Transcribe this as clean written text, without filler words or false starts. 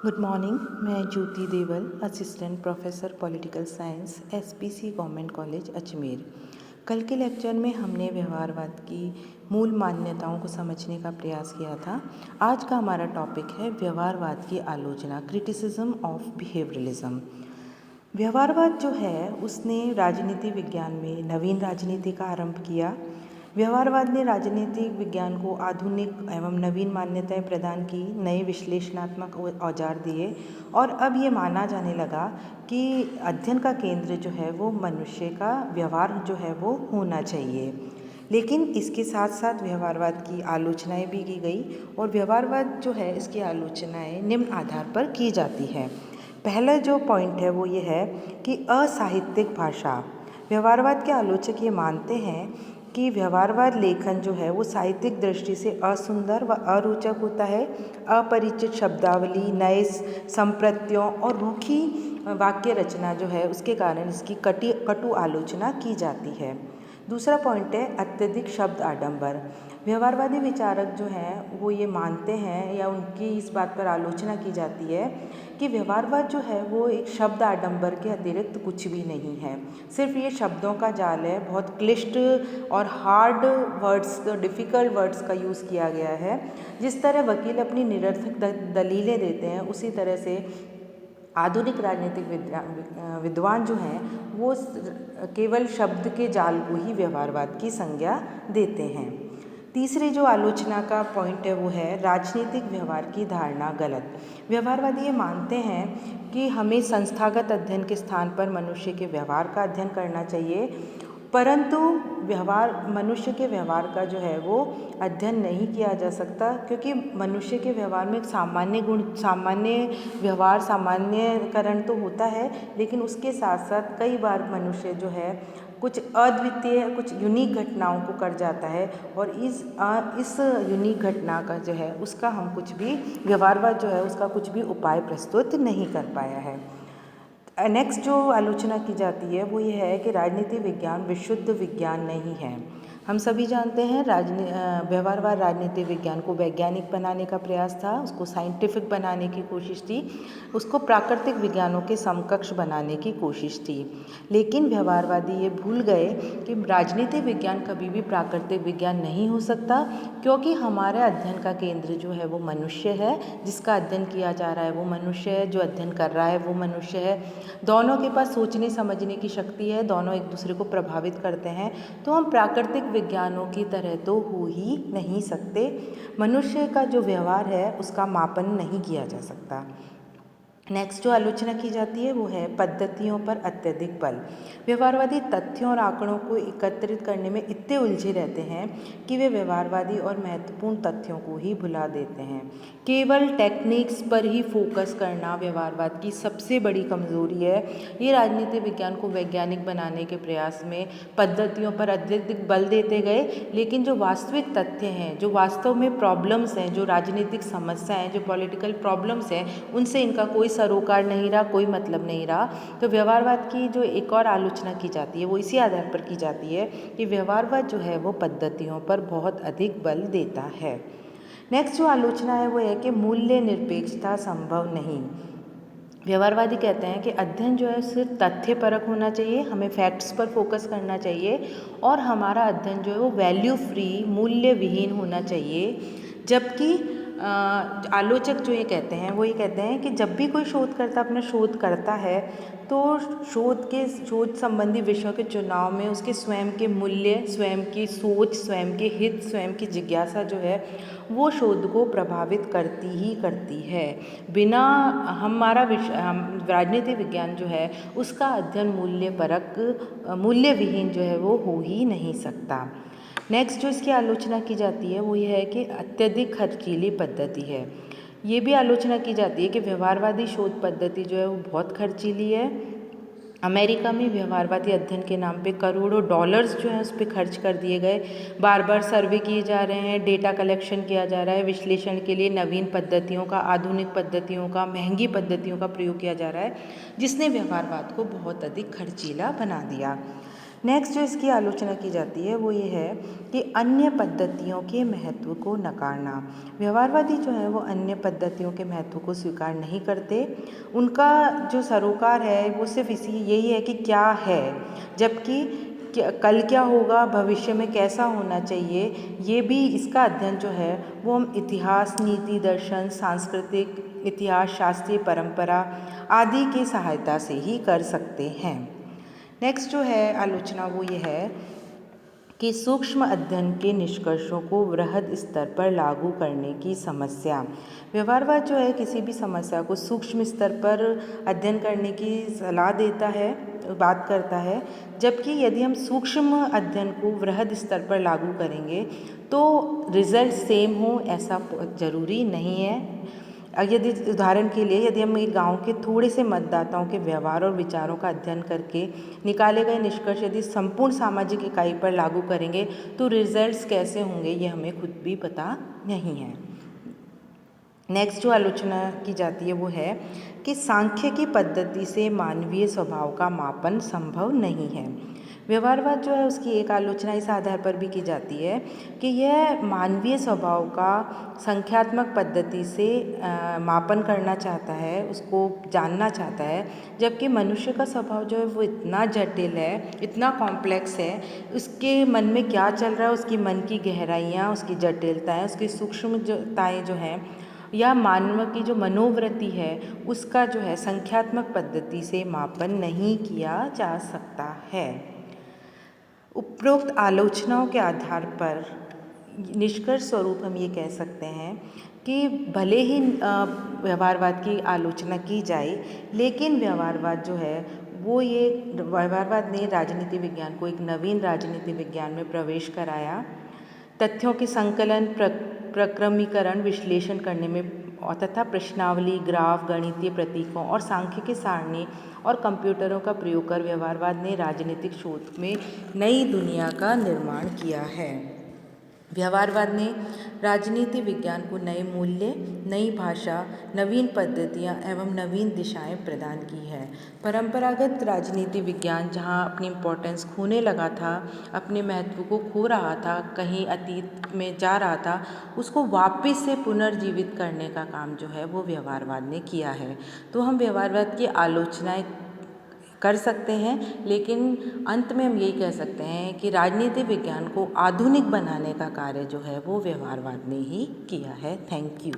Good morning. मैं Jyoti Deval, assistant professor political science, SPC government college Ajmer. कल के लेक्चर में हमने व्यवहारवाद की मूल मान्यताओं को समझने का प्रयास किया था। आज का हमारा टॉपिक है व्यवहारवाद की आलोचना, क्रिटिसिज्म ऑफ बिहेवियरलिज्म। व्यवहारवाद जो है उसने राजनीति विज्ञान में नवीन राजनीति का आरंभ किया। व्यवहारवाद ने राजनीतिक विज्ञान को आधुनिक एवं नवीन मान्यताएं प्रदान की, नए विश्लेषणात्मक औजार दिए और अब ये माना जाने लगा कि अध्ययन का केंद्र जो है वो मनुष्य का व्यवहार जो है वो होना चाहिए। लेकिन इसके साथ साथ व्यवहारवाद की आलोचनाएं भी की गई और व्यवहारवाद जो है इसकी आलोचनाएं निम्न आधार पर की जाती है। पहला जो पॉइंट है वो ये है कि असाहित्यिक भाषा। व्यवहारवाद के आलोचक ये मानते हैं कि व्यवहारवाद लेखन जो है वो साहित्यिक दृष्टि से असुंदर व अरोचक होता है। अपरिचित शब्दावली, नए संप्रत्ययों और रूखी वाक्य रचना जो है उसके कारण इसकी कटु आलोचना की जाती है। दूसरा पॉइंट है अत्यधिक शब्द आडंबर। व्यवहारवादी विचारक जो हैं वो ये मानते हैं या उनकी इस बात पर आलोचना की जाती है कि व्यवहारवाद जो है वो एक शब्द आडंबर के अतिरिक्त कुछ भी नहीं है। सिर्फ ये शब्दों का जाल है, बहुत क्लिष्ट और हार्ड वर्ड्स, डिफ़िकल्ट वर्ड्स का यूज़ किया गया है। जिस तरह वकील अपनी निरर्थक दलीलें देते हैं उसी तरह से आधुनिक राजनीतिक विद्वान जो हैं वो केवल शब्द के जाल को ही व्यवहारवाद की संज्ञा देते हैं। तीसरी जो आलोचना का पॉइंट है वो है राजनीतिक व्यवहार की धारणा गलत। व्यवहारवादी ये मानते हैं कि हमें संस्थागत अध्ययन के स्थान पर मनुष्य के व्यवहार का अध्ययन करना चाहिए, परंतु मनुष्य के व्यवहार का जो है वो अध्ययन नहीं किया जा सकता, क्योंकि मनुष्य के व्यवहार में एक सामान्य गुण, सामान्य व्यवहार, सामान्यकरण तो होता है, लेकिन उसके साथ साथ कई बार मनुष्य जो है कुछ अद्वितीय, कुछ यूनिक घटनाओं को कर जाता है और इस यूनिक घटना का जो है उसका हम कुछ भी, व्यवहारवाद जो है उसका कुछ भी उपाय प्रस्तुत नहीं कर पाया है। नेक्स्ट जो आलोचना की जाती है वो ये है कि राजनीति विज्ञान विशुद्ध विज्ञान नहीं है। हम सभी जानते हैं व्यवहारवाद राजनीति विज्ञान को वैज्ञानिक बनाने का प्रयास था, उसको साइंटिफिक बनाने की कोशिश थी, उसको प्राकृतिक विज्ञानों के समकक्ष बनाने की कोशिश थी। लेकिन व्यवहारवादी ये भूल गए कि राजनीति विज्ञान कभी भी प्राकृतिक विज्ञान नहीं हो सकता, क्योंकि हमारे अध्ययन का केंद्र जो है वो मनुष्य है, जिसका अध्ययन किया जा रहा है वो मनुष्य है, जो अध्ययन कर रहा है वो मनुष्य है। दोनों के पास सोचने समझने की शक्ति है, दोनों एक दूसरे को प्रभावित करते हैं, तो हम प्राकृतिक विज्ञानों की तरह तो हो ही नहीं सकते। मनुष्य का जो व्यवहार है उसका मापन नहीं किया जा सकता। नेक्स्ट जो आलोचना की जाती है वो है पद्धतियों पर अत्यधिक बल। व्यवहारवादी तथ्यों और आंकड़ों को एकत्रित करने में इतने उलझे रहते हैं कि वे व्यवहारवादी और महत्वपूर्ण तथ्यों को ही भुला देते हैं। केवल टेक्निक्स पर ही फोकस करना व्यवहारवाद की सबसे बड़ी कमजोरी है। ये राजनीति विज्ञान को वैज्ञानिक बनाने के प्रयास में पद्धतियों पर अत्यधिक बल देते गए, लेकिन जो वास्तविक तथ्य हैं, जो वास्तव में प्रॉब्लम्स हैं, जो राजनीतिक समस्याएं, जो पॉलिटिकल प्रॉब्लम्स हैं, उनसे इनका कोई सरोकार नहीं रहा, कोई मतलब नहीं रहा। तो व्यवहारवाद की जो एक और आलोचना की जाती है वो इसी आधार पर की जाती है कि व्यवहारवाद जो है वो पद्धतियों पर बहुत अधिक बल देता है। नेक्स्ट जो आलोचना है वो है कि मूल्य निरपेक्षता संभव नहीं। व्यवहारवादी कहते हैं कि अध्ययन जो है सिर्फ तथ्य परक होना चाहिए, हमें फैक्ट्स पर फोकस करना चाहिए और हमारा अध्ययन जो है वो वैल्यू फ्री, मूल्य विहीन होना चाहिए। जबकि आलोचक जो ये कहते हैं वो ये कहते हैं कि जब भी कोई शोधकर्ता अपना शोध करता है तो शोध संबंधी विषयों के चुनाव में उसके स्वयं के मूल्य, स्वयं की सोच, स्वयं के हित, स्वयं की जिज्ञासा जो है वो शोध को प्रभावित करती ही करती है। बिना राजनीति विज्ञान जो है उसका अध्ययन मूल्य परक, मूल्य विहीन जो है वो हो ही नहीं सकता। नेक्स्ट जो इसकी आलोचना की जाती है वो ये है कि अत्यधिक खर्चीली पद्धति है। ये भी आलोचना की जाती है कि व्यवहारवादी शोध पद्धति जो है वो बहुत खर्चीली है। अमेरिका में व्यवहारवादी अध्ययन के नाम पे करोड़ों डॉलर्स जो हैं उस पर खर्च कर दिए गए। बार बार सर्वे किए जा रहे हैं, डेटा कलेक्शन किया जा रहा है, विश्लेषण के लिए नवीन पद्धतियों का, आधुनिक पद्धतियों का, महंगी पद्धतियों का प्रयोग किया जा रहा है, जिसने व्यवहारवाद को बहुत अधिक खर्चीला बना दिया। नेक्स्ट जो इसकी आलोचना की जाती है वो ये है कि अन्य पद्धतियों के महत्व को नकारना। व्यवहारवादी जो है वो अन्य पद्धतियों के महत्व को स्वीकार नहीं करते। उनका जो सरोकार है वो सिर्फ यही है कि क्या है, जबकि कल क्या होगा, भविष्य में कैसा होना चाहिए, ये भी इसका अध्ययन जो है वो हम इतिहास, नीति, दर्शन, सांस्कृतिक इतिहास, शास्त्रीय परंपरा आदि की सहायता से ही कर सकते हैं। नेक्स्ट जो है आलोचना वो ये है कि सूक्ष्म अध्ययन के निष्कर्षों को वृहद स्तर पर लागू करने की समस्या। व्यवहारवाद जो है किसी भी समस्या को सूक्ष्म स्तर पर अध्ययन करने की सलाह देता है, बात करता है, जबकि यदि हम सूक्ष्म अध्ययन को वृहद स्तर पर लागू करेंगे तो रिजल्ट सेम हो ऐसा जरूरी नहीं है। यदि उदाहरण के लिए यदि हम एक गांव के थोड़े से मतदाताओं के व्यवहार और विचारों का अध्ययन करके निकाले गए निष्कर्ष यदि संपूर्ण सामाजिक इकाई पर लागू करेंगे तो रिजल्ट्स कैसे होंगे ये हमें खुद भी पता नहीं है। नेक्स्ट जो आलोचना की जाती है वो है कि सांख्यिकी पद्धति से मानवीय स्वभाव का मापन संभव नहीं है। व्यवहारवाद जो है उसकी एक आलोचना इस आधार पर भी की जाती है कि यह मानवीय स्वभाव का संख्यात्मक पद्धति से मापन करना चाहता है, उसको जानना चाहता है, जबकि मनुष्य का स्वभाव जो है वो इतना जटिल है, इतना कॉम्प्लेक्स है, उसके मन में क्या चल रहा है, उसकी मन की गहराइयाँ, उसकी जटिलताएँ, उसकी सूक्ष्मताएँ जो हैं या मानव की जो मनोवृत्ति है उसका जो है संख्यात्मक पद्धति से मापन नहीं किया जा सकता है। उपरोक्त आलोचनाओं के आधार पर निष्कर्ष स्वरूप हम ये कह सकते हैं कि भले ही व्यवहारवाद की आलोचना की जाए, लेकिन व्यवहारवाद जो है वो व्यवहारवाद ने राजनीति विज्ञान को एक नवीन राजनीति विज्ञान में प्रवेश कराया। तथ्यों के संकलन, प्रक्रमीकरण, विश्लेषण करने में तथा प्रश्नावली, ग्राफ, गणितीय प्रतीकों और सांख्यिकी सारणी और कंप्यूटरों का प्रयोग कर व्यवहारवाद ने राजनीतिक शोध में नई दुनिया का निर्माण किया है। व्यवहारवाद ने राजनीति विज्ञान को नए मूल्य, नई भाषा, नवीन पद्धतियाँ एवं नवीन दिशाएं प्रदान की है। परंपरागत राजनीति विज्ञान जहाँ अपनी इम्पोर्टेंस खोने लगा था, अपने महत्व को खो रहा था, कहीं अतीत में जा रहा था, उसको वापस से पुनर्जीवित करने का काम जो है वो व्यवहारवाद ने किया है। तो हम व्यवहारवाद की आलोचनाएं कर सकते हैं, लेकिन अंत में हम यही कह सकते हैं कि राजनीति विज्ञान को आधुनिक बनाने का कार्य जो है वो व्यवहारवाद ने ही किया है। Thank you.